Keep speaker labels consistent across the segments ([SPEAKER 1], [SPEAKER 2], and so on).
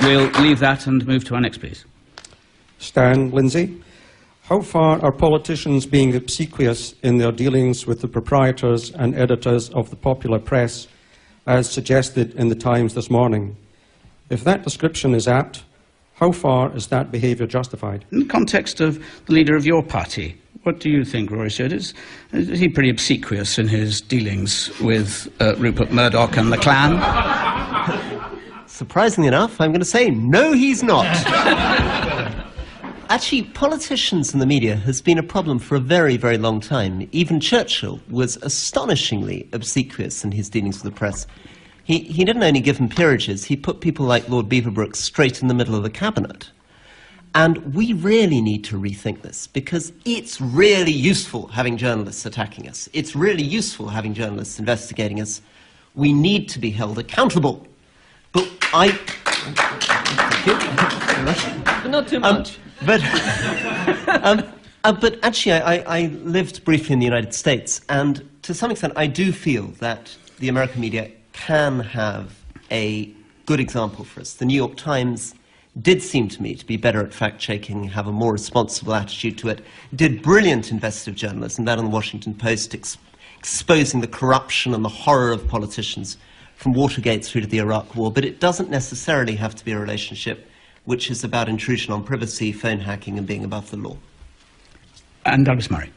[SPEAKER 1] We'll leave that and move to our next, please.
[SPEAKER 2] Stan Lindsay. How far are politicians being obsequious in their dealings with the proprietors and editors of the popular press, as suggested in the Times this morning? If that description is apt, how far is that behaviour justified?
[SPEAKER 1] In the context of the leader of your party, what do you think, Rory Stewart? Is he pretty obsequious in his dealings with Rupert Murdoch and the clan?
[SPEAKER 3] Surprisingly enough, I'm going to say, no, he's not. Actually, politicians and the media has been a problem for a very, very long time. Even Churchill was astonishingly obsequious in his dealings with the press. He didn't only give them peerages, he put people like Lord Beaverbrook straight in the middle of the cabinet. And we really need to rethink this, because it's really useful having journalists attacking us. It's really useful having journalists investigating us. We need to be held accountable. But
[SPEAKER 4] But not too much.
[SPEAKER 3] But actually, I lived briefly in the United States, and to some extent I do feel that the American media can have a good example for us. The New York Times did seem to me to be better at fact-checking, have a more responsible attitude to it, did brilliant investigative journalism, that on the Washington Post, exposing the corruption and the horror of politicians from Watergate through to the Iraq War. But it doesn't necessarily have to be a relationship which is about intrusion on privacy, phone hacking, and being above the law.
[SPEAKER 1] And Douglas Murray.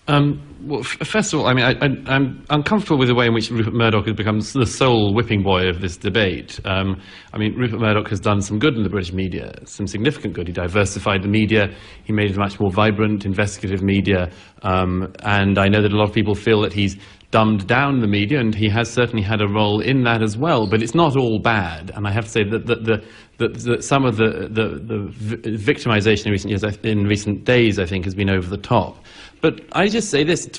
[SPEAKER 5] Well, first of all, I mean, I'm uncomfortable with the way in which Rupert Murdoch has become the sole whipping boy of this debate. I mean, Rupert Murdoch has done some good in the British media, some significant good. He diversified the media, he made it a much more vibrant, investigative media, and I know that a lot of people feel that he's dumbed down the media, and he has certainly had a role in that as well, but it's not all bad. And I have to say that some of the victimization in recent years, in recent days, I think, has been over the top. But I just say this,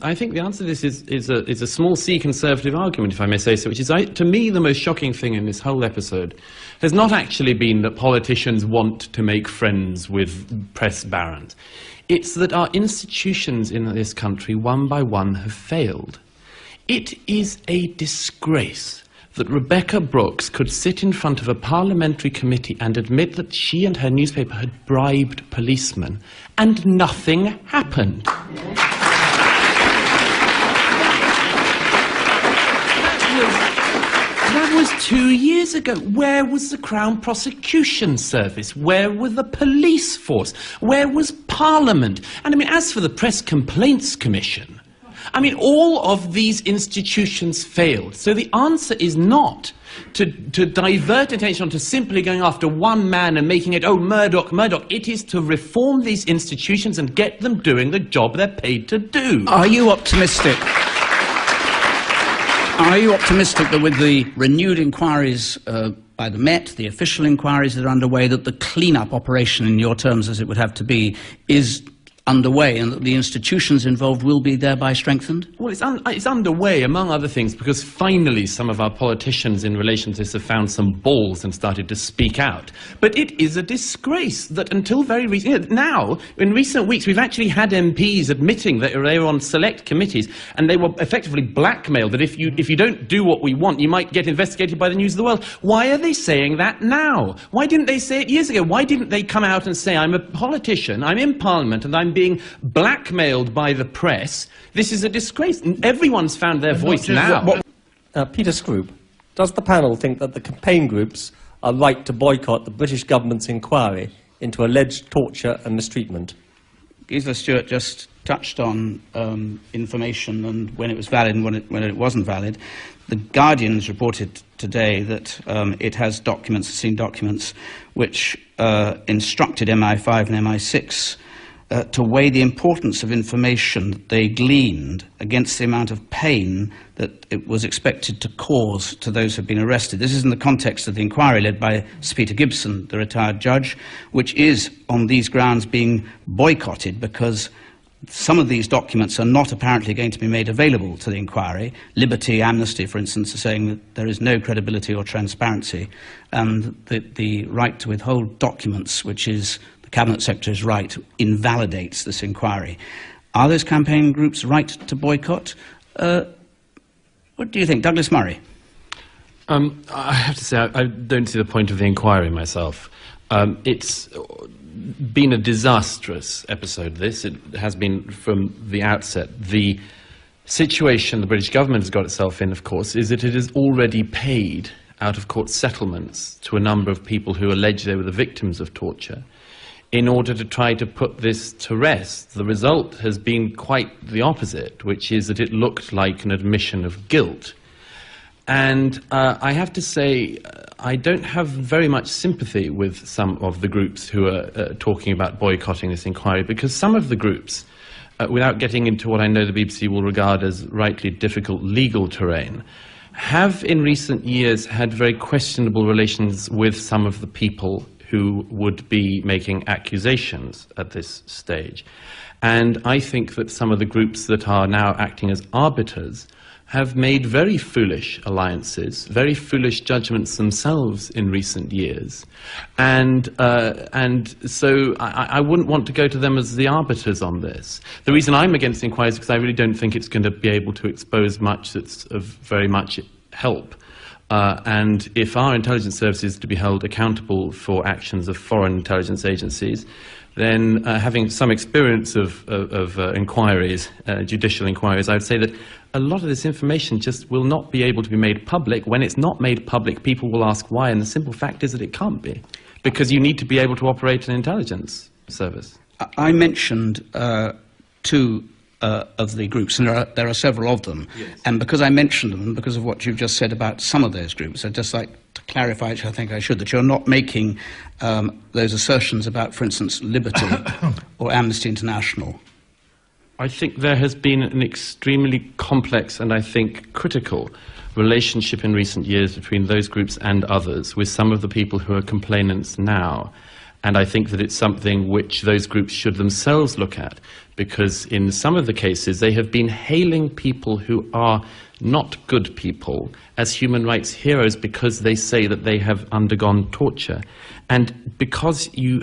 [SPEAKER 5] I think the answer to this is a small c conservative argument, if I may say so, which is, to me, the most shocking thing in this whole episode has not actually been that politicians want to make friends with press barons. It's that our institutions in this country, one by one, have failed. It is a disgrace that Rebecca Brooks could sit in front of a parliamentary committee and admit that she and her newspaper had bribed policemen, and nothing happened. That was 2 years ago. Where was the Crown Prosecution Service? Where were the police force? Where was Parliament? And I mean, as for the Press Complaints Commission, I mean, all of these institutions failed. So the answer is not to divert attention onto simply going after one man and making it, oh, Murdoch, Murdoch. It is to reform these institutions and get them doing the job they're paid to do.
[SPEAKER 1] Are you optimistic? Are you optimistic that with the renewed inquiries by the Met, the official inquiries that are underway, that the clean-up operation, in your terms as it would have to be, is underway, and that the institutions involved will be thereby strengthened?
[SPEAKER 5] Well, it's underway, among other things, because finally some of our politicians in relation to this have found some balls and started to speak out. But it is a disgrace that until very recently, now, in recent weeks, we've actually had MPs admitting that they were on select committees and they were effectively blackmailed, that if you don't do what we want, you might get investigated by the News of the World. Why are they saying that now? Why didn't they say it years ago? Why didn't they come out and say, I'm a politician, I'm in Parliament, and I'm being blackmailed by the press? This is a disgrace. Everyone's found their voice now.
[SPEAKER 4] Peter Scroop, does the panel think that the campaign groups are right to boycott the British government's inquiry into alleged torture and mistreatment?
[SPEAKER 1] Gisela Stewart just touched on information and when it was valid and when it wasn't valid. The Guardian's reported today that it has documents, seen documents, which instructed MI5 and MI6 to weigh the importance of information that they gleaned against the amount of pain that it was expected to cause to those who have been arrested. This is in the context of the inquiry led by Sir Peter Gibson, the retired judge, which is on these grounds being boycotted because some of these documents are not apparently going to be made available to the inquiry. Liberty, Amnesty, for instance, are saying that there is no credibility or transparency, and that the right to withhold documents, which is the Cabinet Secretary's right, invalidates this inquiry. Are those campaign groups right to boycott? What do you think? Douglas Murray?
[SPEAKER 5] I have to say, I don't see the point of the inquiry myself. It's been a disastrous episode, this. It has been from the outset. The situation the British government has got itself in, of course, is that it has already paid out-of-court settlements to a number of people who allege they were the victims of torture in order to try to put this to rest. The result has been quite the opposite, which is that it looked like an admission of guilt. And I have to say, I don't have very much sympathy with some of the groups who are talking about boycotting this inquiry, because some of the groups, without getting into what I know the BBC will regard as rightly difficult legal terrain, have in recent years had very questionable relations with some of the people who would be making accusations at this stage. And I think that some of the groups that are now acting as arbiters have made very foolish alliances, very foolish judgments themselves in recent years. And so I wouldn't want to go to them as the arbiters on this. The reason I'm against inquiries is because I really don't think it's going to be able to expose much that's of very much help. And if our intelligence service is to be held accountable for actions of foreign intelligence agencies, then having some experience of inquiries, judicial inquiries, I would say that a lot of this information just will not be able to be made public. When it's not made public, people will ask why, and the simple fact is that it can't be, because you need to be able to operate an intelligence service. I
[SPEAKER 1] mentioned two of the groups, and there are several of them. Yes. And because I mentioned them, because of what you've just said about some of those groups, I'd just like to clarify, which I think I should, that you're not making those assertions about, for instance, Liberty or Amnesty International.
[SPEAKER 5] I think there has been an extremely complex and I think critical relationship in recent years between those groups and others with some of the people who are complainants now. And I think that it's something which those groups should themselves look at, because in some of the cases they have been hailing people who are not good people as human rights heroes because they say that they have undergone torture. And because you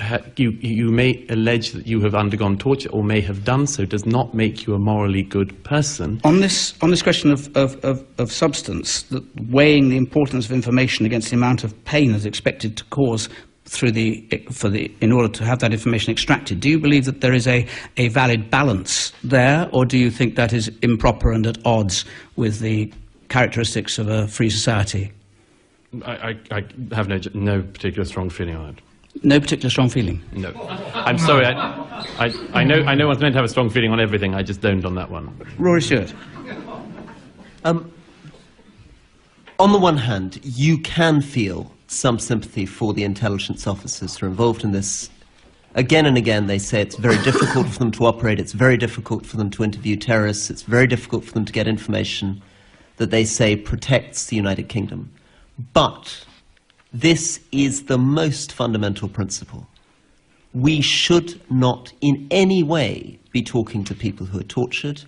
[SPEAKER 5] may allege that you have undergone torture or may have done so does not make you a morally good person.
[SPEAKER 1] On this question of substance, weighing the importance of information against the amount of pain that's expected to cause in order to have that information extracted, do you believe that there is a valid balance there, or do you think that is improper and at odds with the characteristics of a free society?
[SPEAKER 5] I have no particular strong feeling on it.
[SPEAKER 1] No particular strong feeling?
[SPEAKER 5] No. I'm sorry. I know one's meant to have a strong feeling on everything. I just don't on that one.
[SPEAKER 1] Rory Stewart.
[SPEAKER 3] On the one hand, you can feel some sympathy for the intelligence officers who are involved in this. Again and again, they say it's very difficult for them to operate, it's very difficult for them to interview terrorists, it's very difficult for them to get information that they say protects the United Kingdom. But this is the most fundamental principle. We should not in any way be talking to people who are tortured.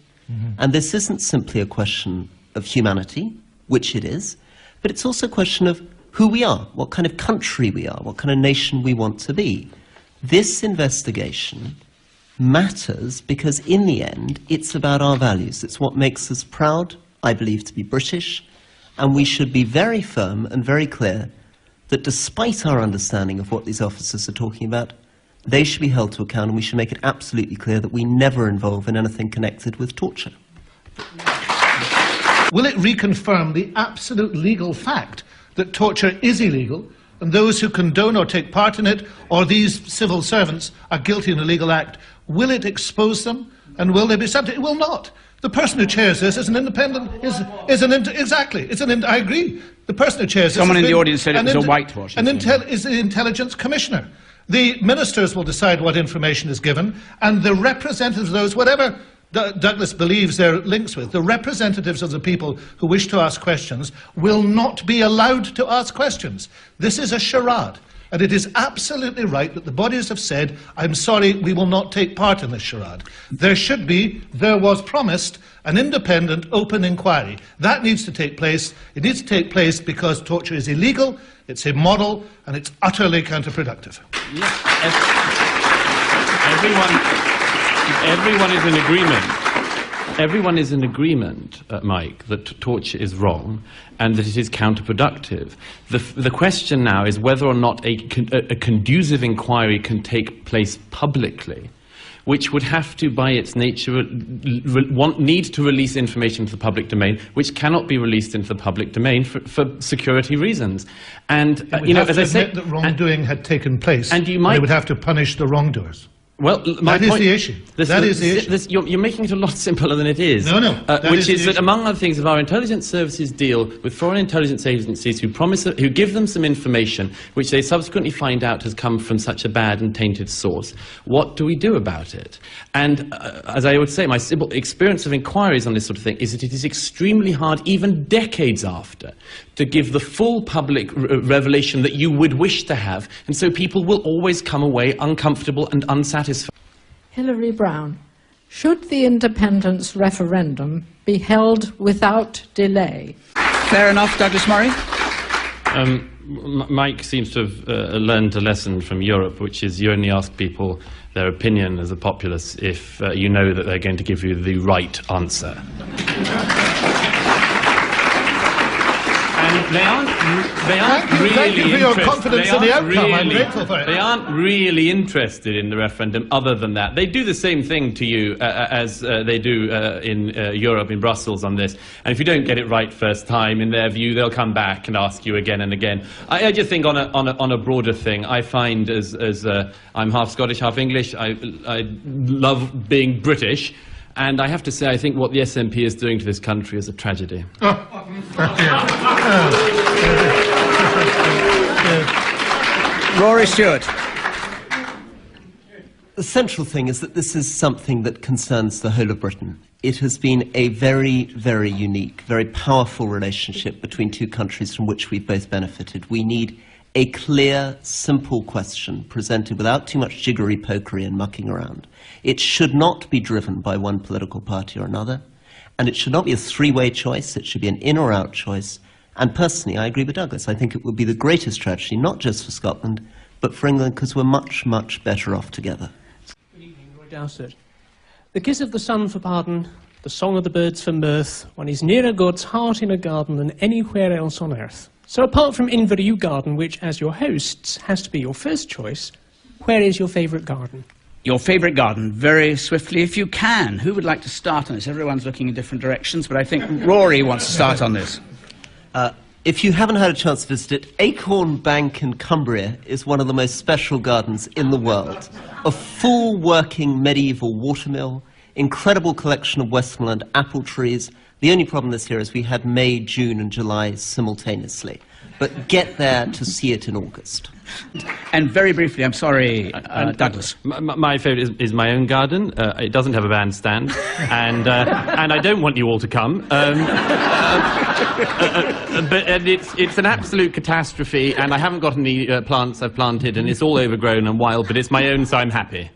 [SPEAKER 3] And this isn't simply a question of humanity, which it is, but it's also a question of who we are, what kind of country we are, what kind of nation we want to be. This investigation matters because in the end it's about our values. It's what makes us proud, I believe, to be British, and we should be very firm and very clear that despite our understanding of what these officers are talking about, they should be held to account, and we should make it absolutely clear that we never involve in anything connected with torture.
[SPEAKER 6] Will it reconfirm the absolute legal fact that torture is illegal, and those who condone or take part in it, or these civil servants, are guilty in a legal act? Will it expose them, and will they be subject? It will not. The person who chairs this is an independent, I agree. The person who chairs this...
[SPEAKER 1] Someone in the audience said it was a whitewash.
[SPEAKER 6] Is the intelligence commissioner. The ministers will decide what information is given, and the representatives of those, whatever Douglas believes they're links with, the representatives of the people who wish to ask questions will not be allowed to ask questions. This is a charade, and it is absolutely right that the bodies have said, I'm sorry, we will not take part in this charade. There was promised an independent, open inquiry. That needs to take place. It needs to take place because torture is illegal, it's immoral, and it's utterly counterproductive.
[SPEAKER 5] Everyone is in agreement everyone is in agreement, Mike, that torture is wrong and that it is counterproductive. The question now is whether or not a conducive inquiry can take place publicly, which would have to, by its nature, need to release information to the public domain, which cannot be released into the public domain for security reasons. And
[SPEAKER 6] as I say, that wrongdoing had taken place,
[SPEAKER 5] and
[SPEAKER 6] they would have to punish the wrongdoers.
[SPEAKER 5] Well,
[SPEAKER 6] that is the issue. That is the issue.
[SPEAKER 5] You're making it a lot simpler than it is.
[SPEAKER 6] No.
[SPEAKER 5] Which is that, among other things, if our intelligence services deal with foreign intelligence agencies who give them some information which they subsequently find out has come from such a bad and tainted source, what do we do about it? And as I would say, my simple experience of inquiries on this sort of thing is that it is extremely hard, even decades after, to give the full public revelation that you would wish to have, and so people will always come away uncomfortable and unsatisfied.
[SPEAKER 7] Hilary Brown, should the independence referendum be held without delay?
[SPEAKER 1] Fair enough, Douglas Murray.
[SPEAKER 5] Mike seems to have learned a lesson from Europe, which is you only ask people their opinion as a populace if you know that they're going to give you the right answer. And they aren't really
[SPEAKER 6] thank you for your confidence in the outcome. I'm grateful for it.
[SPEAKER 5] They aren't really interested in the referendum other than that. They do the same thing to you as they do in Europe, in Brussels on this. And if you don't get it right first time, in their view, they'll come back and ask you again and again. I just think on a broader thing, I find as I'm half Scottish, half English, I love being British. And I have to say, I think what the SNP is doing to this country is a tragedy.
[SPEAKER 1] Rory Stewart.
[SPEAKER 3] The central thing is that this is something that concerns the whole of Britain. It has been a very, very unique, very powerful relationship between two countries from which we've both benefited. We need a clear, simple question presented without too much jiggery-pokery and mucking around. It should not be driven by one political party or another, and it should not be a three-way choice. It should be an in or out choice. And personally, I agree with Douglas. I think it would be the greatest tragedy, not just for Scotland, but for England, because we're much, much better off together.
[SPEAKER 8] Good evening, Roy Dowsett. The kiss of the sun for pardon, the song of the birds for mirth, one is nearer God's heart in a garden than anywhere else on earth. So apart from Inverewe Garden, which, as your hosts, has to be your first choice, where is your favourite garden?
[SPEAKER 1] Your favourite garden, very swiftly, if you can. Who would like to start on this? Everyone's looking in different directions, but I think Rory wants to start on this.
[SPEAKER 3] If you haven't had a chance to visit it, Acorn Bank in Cumbria is one of the most special gardens in the world. A full working medieval watermill, incredible collection of Westmoreland apple trees. The only problem this year is we had May, June and July simultaneously. But get there to see it in August.
[SPEAKER 1] And very briefly, I'm sorry, Douglas.
[SPEAKER 5] My favourite is my own garden. It doesn't have a bandstand, and I don't want you all to come. But it's an absolute catastrophe, and I haven't got any plants I've planted, and it's all overgrown and wild, but it's my own, so I'm happy.